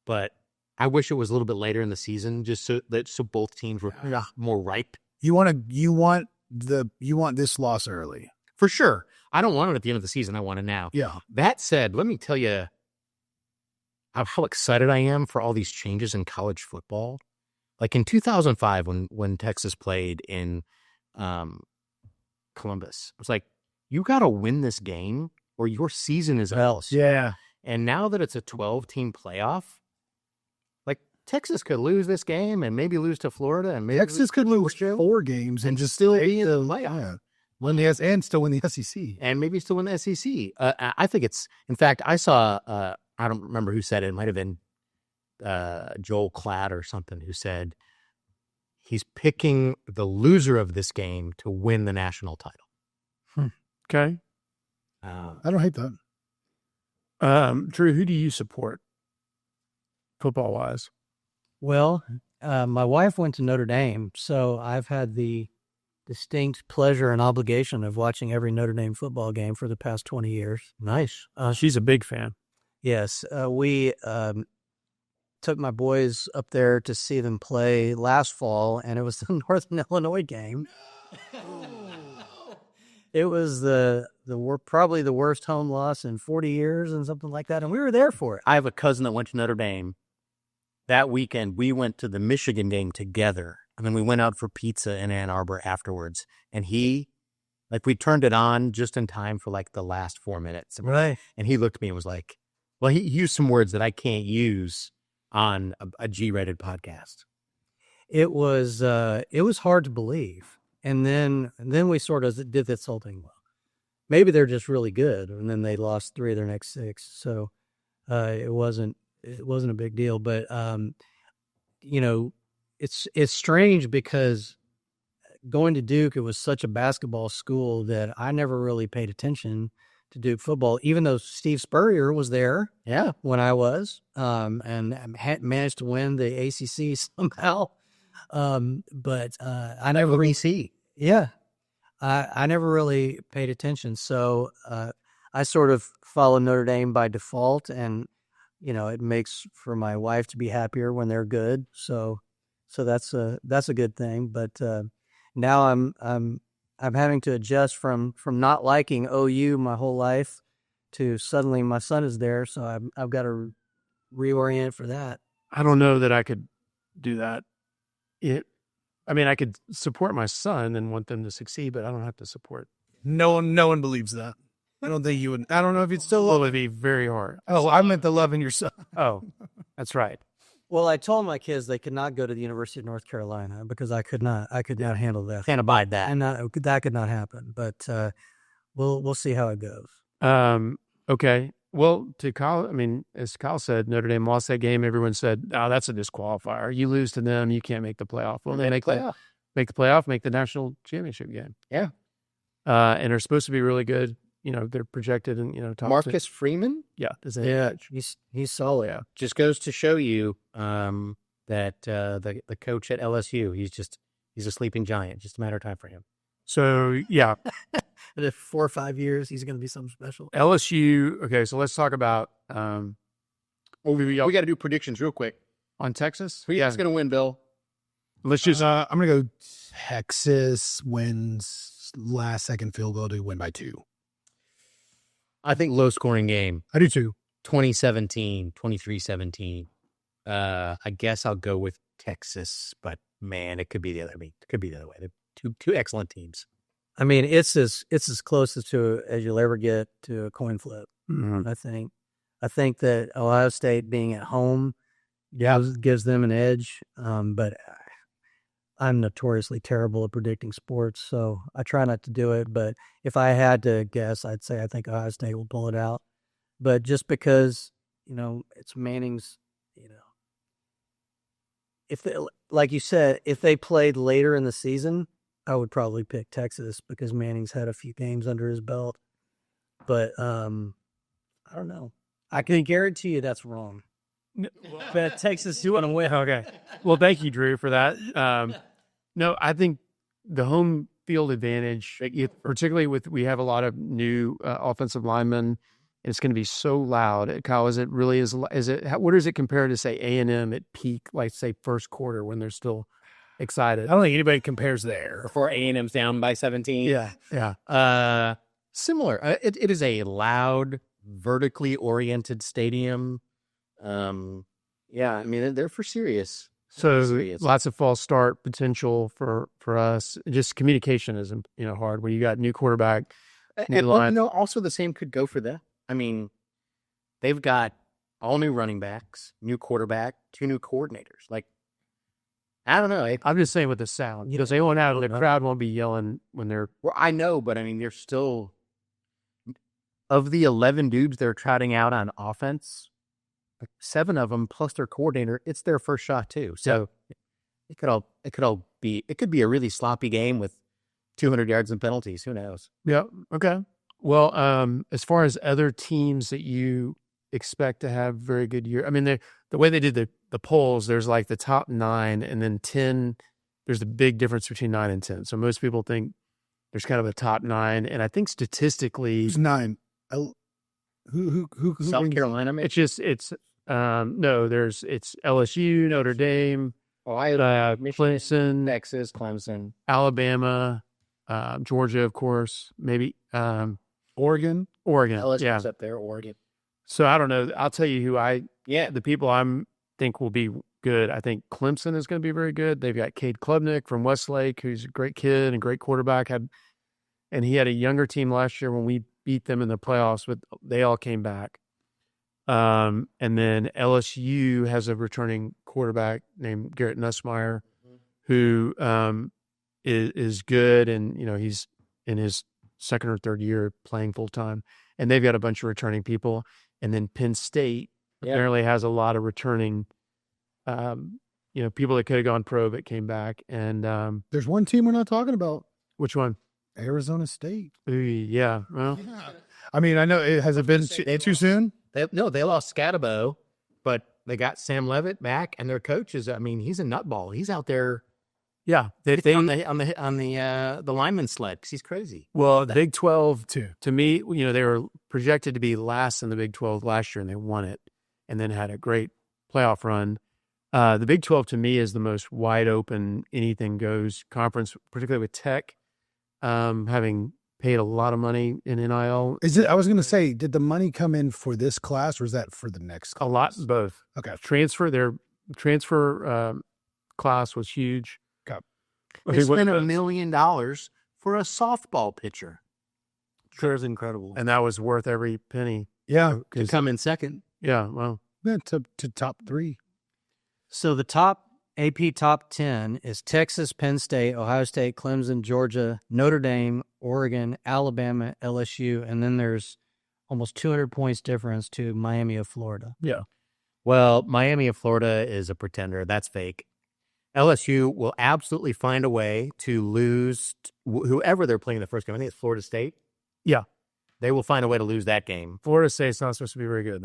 But I wish it was a little bit later in the season, just so both teams were more ripe. You want this loss early. For sure. I don't want it at the end of the season. I want it now. Yeah. That said, let me tell you how excited I am for all these changes in college football. Like in 2005, when Texas played in Columbus, I was like, you got to win this game or your season is else. Yeah. And now that it's a 12-team playoff, like Texas could lose this game and maybe lose to Florida, and maybe Texas could lose 4 games and just still be in the playoff. And still win the SEC. And maybe still win the SEC. I think in fact, I saw, I don't remember who said it. It might have been Joel Klatt or something who said he's picking the loser of this game to win the national title. Okay. I don't hate that. Drew, who do you support football-wise? Well, my wife went to Notre Dame, so I've had the distinct pleasure and obligation of watching every Notre Dame football game for the past 20 years. Nice. She's a big fan. Yes. We took my boys up there to see them play last fall, and it was the Northern Illinois game. It was probably the worst home loss in 40 years and something like that, and we were there for it. I have a cousin that went to Notre Dame. That weekend, we went to the Michigan game together, and then we went out for pizza in Ann Arbor afterwards, and we turned it on just in time for the last 4 minutes. Right. And he looked at me and was like, well, he used some words that I can't use on a G-rated podcast. It was hard to believe. And then we sort of did this whole thing. Well, maybe they're just really good. And then they lost 3 of their next 6. So it wasn't a big deal. But, it's strange because going to Duke, it was such a basketball school that I never really paid attention to Duke football, even though Steve Spurrier was there when I was and had managed to win the ACC somehow. But I never really, I never really paid attention. So I sort of follow Notre Dame by default, and it makes for my wife to be happier when they're good. So that's a good thing. But now I'm having to adjust from not liking OU my whole life to suddenly my son is there, so I've got to reorient for that. I don't know that I could do that. I could support my son and want them to succeed, but I don't have to support. No one believes that. I don't think you would. I don't know if you'd still Well, it'd be very hard. Oh, I meant the loving your son. Oh, that's right. Well, I told my kids they could not go to the University of North Carolina because I could not handle that. Can't abide that. And that could not happen. But we'll see how it goes. Okay. Well, to Kyle, as Kyle said, Notre Dame lost that game. Everyone said, "Oh, that's a disqualifier. You lose to them, you can't make the playoff." Well, they make the playoff, make the national championship game. Yeah. And are supposed to be really good. They're projected and top Marcus Freeman? Yeah. He's solid. Yeah. Just goes to show you that the coach at LSU, he's a sleeping giant. Just a matter of time for him. So, yeah. And if 4 or 5 years, he's going to be something special. LSU. Okay, so let's talk about. We got to do predictions real quick On Texas? Who's going to win, Bill? Let's just. I'm going to go Texas wins last second field goal to win by 2. I think low scoring game. I do too. 2017, 23-17. I guess I'll go with Texas, but man, it could be the other. It could be the other way. They're two excellent teams. It's as close as you'll ever get to a coin flip. Mhm. I think that Ohio State being at home gives them an edge. But I'm notoriously terrible at predicting sports, so I try not to do it. But if I had to guess, I'd say I think Ohio State will pull it out. But just because, it's Manning's, if they, like you said, if they played later in the season, I would probably pick Texas because Manning's had a few games under his belt. But I don't know. I can guarantee you that's wrong. But Texas is going to win. Okay. Well, thank you, Drew, for that. No, I think the home field advantage, particularly we have a lot of new offensive linemen. It's going to be so loud. Kyle, is it really what does it compare to, say, A&M at peak, like, say, first quarter when they're still excited? I don't think anybody compares there. Before A&M's down by 17. Yeah. Similar. It is a loud, vertically oriented stadium. They're for serious. So lots of false start potential for us. Just communication is hard when you got new quarterback. And also the same could go for them. They've got all new running backs, new quarterback, 2 new coordinators. Like, I don't know. I'm just saying with the sound, because they won't have the crowd won't be yelling when they're. Well, I know, but they're still, of the 11 dudes they're trotting out on offense, 7 of them plus their coordinator, it's their first shot too. So it could be a really sloppy game with 200 yards and penalties. Who knows? Yeah. Okay. Well, as far as other teams that you expect to have very good year, the way they did the polls, there's like the top 9 and then 10. There's a big difference between 9 and 10. So most people think there's kind of a top 9, and I think statistically, who's 9? Who South Carolina? It's LSU, Notre Dame, Ohio, Michigan, Clemson, Texas, Clemson, Alabama, Georgia, of course, maybe Oregon. LSU's up there, Oregon. So I don't know. I'll tell you the people think will be good. I think Clemson is going to be very good. They've got Cade Klubnik from Westlake, who's a great kid and great quarterback. And he had a younger team last year when we beat them in the playoffs, but they all came back. And then LSU has a returning quarterback named Garrett Nussmeier, who is good, and he's in his second or third year playing full time. And they've got a bunch of returning people. And then Penn State apparently has a lot of returning, people that could have gone pro but came back. And there's one team we're not talking about. Which one? Arizona State. Yeah. Well, I know it hasn't been too soon. They lost Scatabo, but they got Sam Levitt back, and their coach is, he's a nutball. He's out there. Yeah, they on the lineman sled because he's crazy. Well, the Big 12 too. To me, they were projected to be last in the Big 12 last year, and they won it, and then had a great playoff run. The Big 12 to me is the most wide open, anything goes conference, particularly with Tech, having paid a lot of money in NIL. Is it? I was going to say, did the money come in for this class, or is that for the next class? A lot, both. Okay. Their transfer class was huge. Okay. They spent $1 million for a softball pitcher. Sure is incredible. And that was worth every penny. Yeah. To come in second. Yeah, well. Yeah, to top 3. So the AP top 10 is Texas, Penn State, Ohio State, Clemson, Georgia, Notre Dame, Oregon, Alabama, LSU, and then there's almost 200 points difference to Miami of Florida. Yeah. Well, Miami of Florida is a pretender. That's fake. LSU will absolutely find a way to lose whoever they're playing the first game. I think it's Florida State. Yeah. They will find a way to lose that game. Florida State's not supposed to be very good.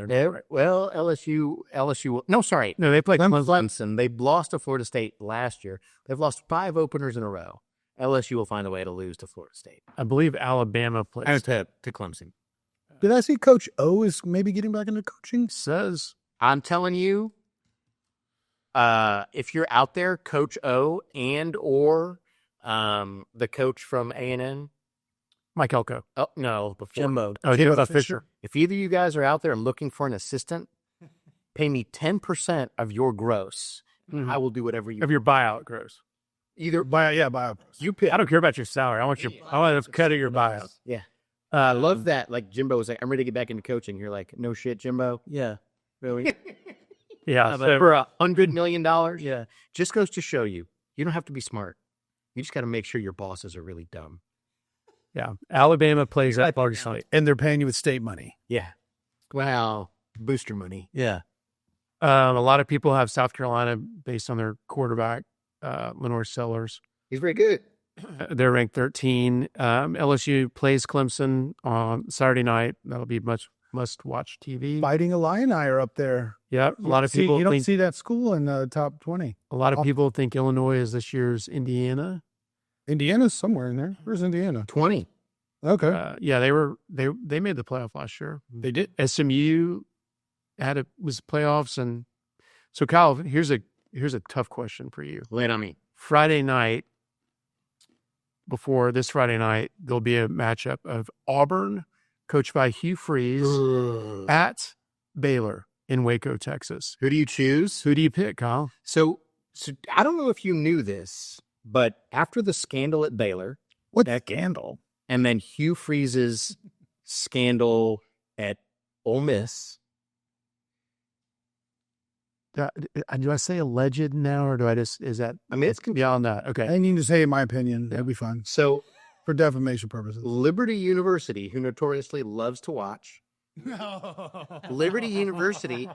Well, LSU will. No, sorry. No, they played Clemson. They lost to Florida State last year. They've lost 5 openers in a row. LSU will find a way to lose to Florida State. I believe Alabama plays. To Clemson. Did I see Coach O is maybe getting back into coaching? Says. I'm telling you, if you're out there, Coach O and or the coach from A&M. Mike Elko. Oh, no. Jimbo. Oh, Jimbo Fisher. If either of you guys are out there and looking for an assistant, pay me 10% of your gross. I will do whatever you Of your buyout gross. Either buyout. You pay, I don't care about your salary. I want a cut of your buyout. Yeah. I love that. Like Jimbo was like, I'm ready to get back into coaching. You're like, no shit, Jimbo. Yeah. Really? Yeah. For $100 million? Yeah. Just goes to show you, you don't have to be smart. You just got to make sure your bosses are really dumb. Yeah. Alabama plays at Florida State. And they're paying you with state money. Yeah. Wow. Booster money. Yeah. A lot of people have South Carolina based on their quarterback, Lenore Sellers. He's very good. They're ranked 13. LSU plays Clemson on Saturday night. That'll be must-watch TV. Fighting Illini are up there. Yeah, a lot of people. You don't see that school in the top 20. A lot of people think Illinois is this year's Indiana. Indiana's somewhere in there. Where's Indiana? 20. Okay. Yeah, they made the playoff last year. They did. SMU was playoffs, and so Kyle, here's a tough question for you. Lay it on me. Friday night, before this Friday night, there'll be a matchup of Auburn, coached by Hugh Freeze, at Baylor in Waco, Texas. Who do you choose? Who do you pick, Kyle? So I don't know if you knew this, but after the scandal at Baylor, What scandal? and then Hugh Freeze's scandal at Ole Miss. Do I say alleged now, or do I just, is that? I mean, it's beyond that. Okay. I need to say, in my opinion, that'd be fine So for defamation purposes. Liberty University, who notoriously loves to watch, Liberty University.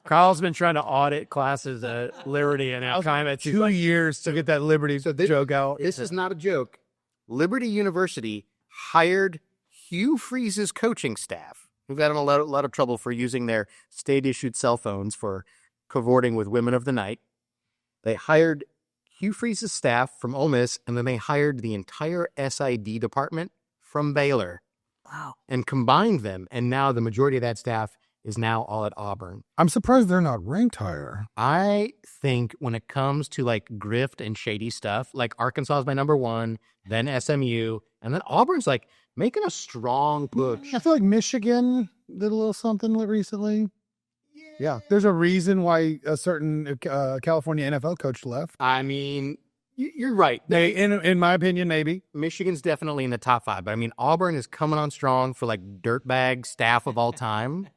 Kyle's been trying to audit classes at Liberty, and now kind of 2 years to get that Liberty joke out. This is not a joke. Liberty University hired Hugh Freeze's coaching staff, who got in a lot of trouble for using their state-issued cell phones for cavorting with women of the night. They hired Hugh Freeze's staff from Ole Miss, and then they hired the entire SID department from Baylor. Wow. And combined them, and now the majority of that staff is now all at Auburn. I'm surprised they're not ranked higher. I think when it comes to like grift and shady stuff, like Arkansas is my number 1, then SMU, and then Auburn's like making a strong push. I feel like Michigan did a little something recently. Yeah. There's a reason why a certain California NFL coach left. I mean, you're right. They, in my opinion, maybe. Michigan's definitely in the top 5, but I mean, Auburn is coming on strong for like dirtbag staff of all time.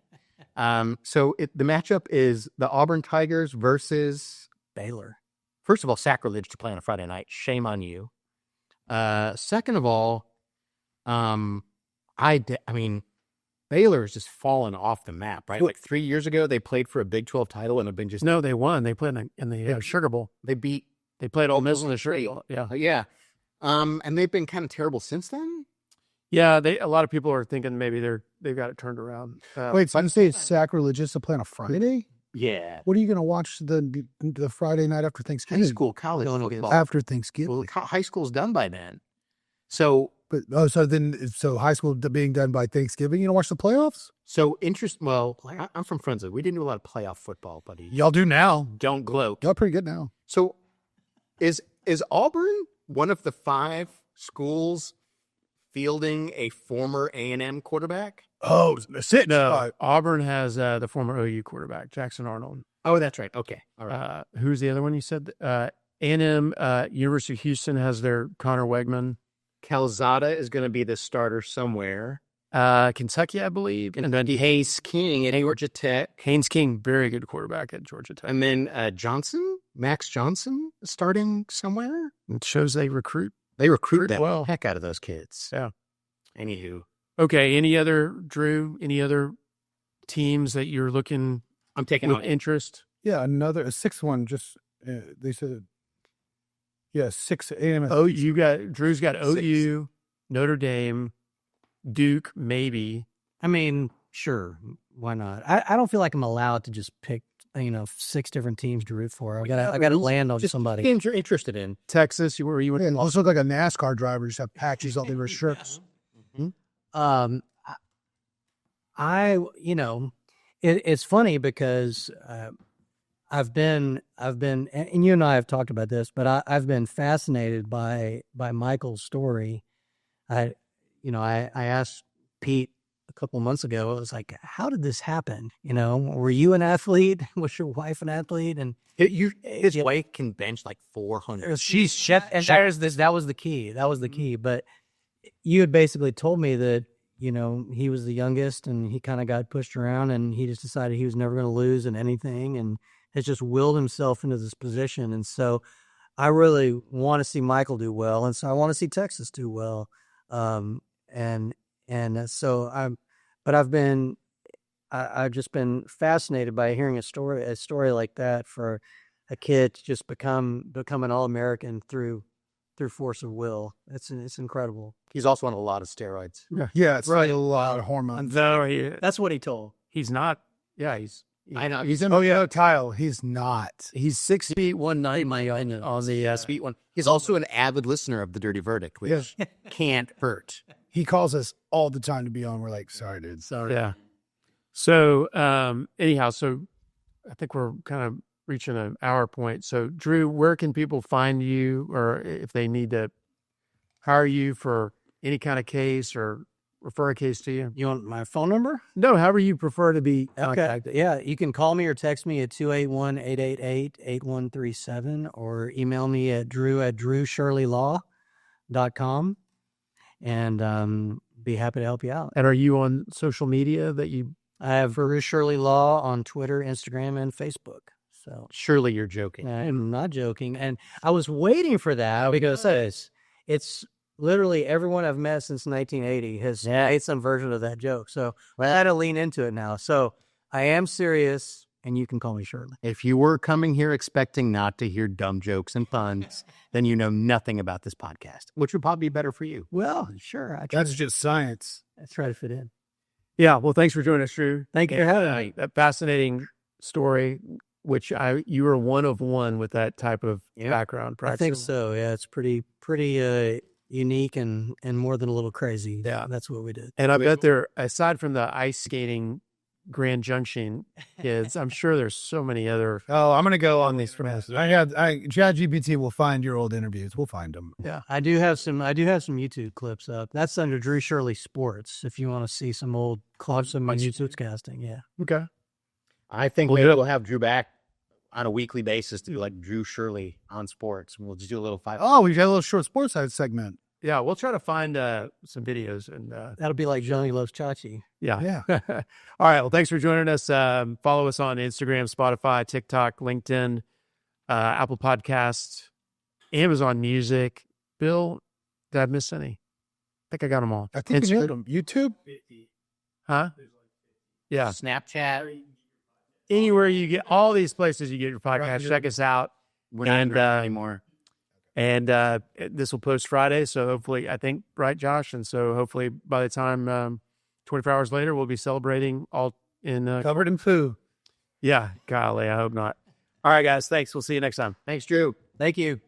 So the matchup is the Auburn Tigers versus Baylor. First of all, sacrilege to play on a Friday night. Shame on you. Second of all, I mean, Baylor has just fallen off the map, right? Like 3 years ago, they played for a Big 12 title and have been just No, they won. They played in the Sugar Bowl. They played Ole Miss in the Sugar Bowl. Yeah, yeah. And they've been kind of terrible since then. yeah. A lot of people are thinking maybe they've got it turned around. Wait, so you say it's sacrilegious to play on a Friday? Yeah. What are you going to watch the Friday night after Thanksgiving? High school, college Going to football. After Thinksgiving. Well, high school's done by then. So But so high school being done by Thanksgiving. You don't watch the playoffs? So well, I'm from Friendswood. We didn't do a lot of playoff football, buddy. Y'all do now. Don't gloat. Y'all pretty good now. So is Auburn one of the 5 schools fielding a former A&M quarterback? Oh, sit. No, Auburn has the former OU quarterback, Jackson Arnold. Oh, that's right. Okay. All right. Who's the other one you said? A&M, University of Houston has their Connor Wegman. Calzada is going to be the starter somewhere. Kentucky, I believe. And then Haynes King at Georgia Tech. Haynes King, very good quarterback at Georgia Tech. And then Max Johnson starting somewhere. It shows they recruit. They recruit the well. heck out of those kids. Yeah. Anywho. Okay. Any other teams that you're looking I'm taking with on interest? Yeah, a 6th one. Just they said, 6 A&M. Oh, Drew's got OU, Notre Dame, Duke, maybe. I mean, sure, why not? I don't feel like I'm allowed to just pick 6 different teams to root for. I got to land on somebody. Games you're interested in. Texas, where you would Also look like a NASCAR driver, just have patches all over his shirts. Mm-hmm. It's funny because I've been, and you and I have talked about this, but I've been fascinated by Michael's story. I asked Pete a couple of months ago. I was like, "How did this happen? Were you an athlete? Was your wife an athlete?" And His wife can bench like 400. She's chef, and that was the key. That was the key. But you had basically told me that he was the youngest, and he kind of got pushed around, and he just decided he was never going to lose in anything, and has just willed himself into this position. And so I really want to see Michael do well. And so I want to see Texas do well. I've just been fascinated by hearing a story like that for a kid to just become an All-American through force of will. It's incredible. He's also on a lot of steroids. Yeah, it's right. A lot of hormones. That's what he told. He's not. Yeah, I know. Kyle. He's not. He's 6 feet 190 on the sweet one. He's also an avid listener of The Dirty Verdict, which can't hurt. He calls us all the time to be on. We're like, sorry, dude. Sorry. Yeah. So anyhow, I think we're kind of reaching an hour point. So Drew, where can people find you, or if they need to hire you for any kind of case or refer a case to you? You want my phone number? No, however you prefer to be contacted. Yeah, you can call me or text me at 281-888-8137 or email me at drew@drewshirleylaw.com and be happy to help you out. And are you on social media that you... I have Drew Shirley Law on Twitter, Instagram, and Facebook. So surely you're joking. I'm not joking. And I was waiting for that because it's literally everyone I've met since 1980 has made some version of that joke. So I had to lean into it now. So I am serious, and you can call me Shirley. If you were coming here expecting not to hear dumb jokes and puns, then you know nothing about this podcast, which would probably be better for you. Well, sure. That's just science. I try to fit in. Yeah. Well, thanks for joining us, Drew. Thank you for having me. That fascinating story, which you were one of one with that type of background practice. I think so. Yeah. It's pretty unique and more than a little crazy. Yeah. That's what we did. And I bet there, aside from the ice skating Grand Junction kids, I'm sure there's so many other. Oh, I'm going to go on these from ChatGPT will find your old interviews. We'll find them. Yeah. I do have some YouTube clips up. That's under Drew Shirley Sports. If you want to see some old clips of my YouTube casting. Yeah. Okay. I think we'll have Drew back on a weekly basis to do like Drew Shirley on sports. We'll just do a little 5. Oh, we've got a little short sports side segment. Yeah, we'll try to find some videos and that'll be like Johnny Loves Chachi. Yeah. All right. Well, thanks for joining us. Follow us on Instagram, Spotify, TikTok, LinkedIn, Apple Podcasts, Amazon Music. Bill, did I miss any? I think I got them all. I think you hit them. YouTube? Huh? Yeah. Snapchat. Anywhere you get, all these places you get your podcast, check us out. We're not anymore. And this will post Friday, so hopefully, I think, right, Josh? And so hopefully by the time 24 hours later, we'll be celebrating all in... covered in poo. Yeah, golly, I hope not. All right, guys, thanks. We'll see you next time. Thanks, Drew. Thank you.